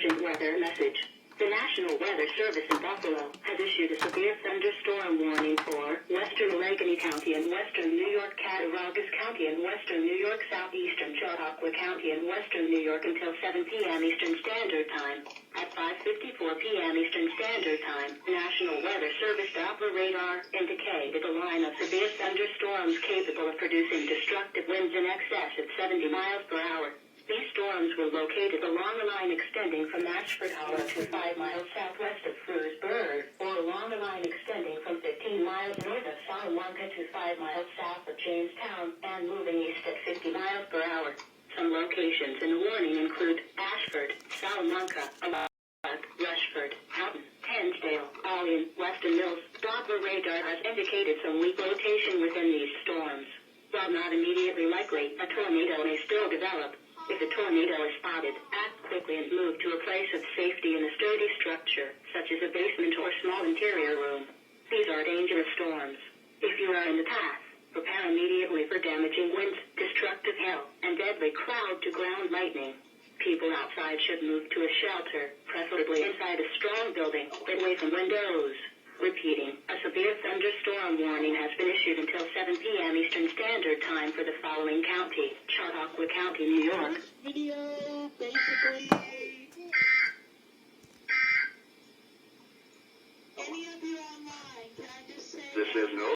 emergent weather message. The National Weather Service in Buffalo has issued a severe thunderstorm warning for western Allegheny County and western New York, Cattaraugus County and western New York, southeastern Chautauqua County and western New York until 7 p.m. Eastern Standard Time. At 5:54 p.m. Eastern Standard Time, the National Weather Service Doppler radar indicated a line of severe thunderstorms capable of producing destructive winds in excess of 70 miles per hour. These storms were located along a line extending from Ashford Hollow to 5 miles southwest of Frewsburg, or along a line extending from 15 miles north of Salamanca to 5 miles south of Jamestown, and moving east at 50 miles per hour. Some locations in the warning include Ashford, Salamanca, Rushford, Houghton, Hensdale, Olean, Weston Mills. Doppler radar has indicated some weak rotation within these storms. While not immediately likely, a tornado may still develop. If a tornado is spotted, act quickly and move to a place of safety in a sturdy structure, such as a basement or small interior room. These are dangerous storms. If you are in the path, prepare immediately for damaging winds, destructive hail, and deadly cloud-to-ground lightning. People outside should move to a shelter, preferably inside a strong building, away from windows. Repeating, a severe thunderstorm warning has been issued until 7 p.m. Eastern Standard Time for the following county: Chautauqua County, New York. Video, basically. Any of you online, can I just say... This is no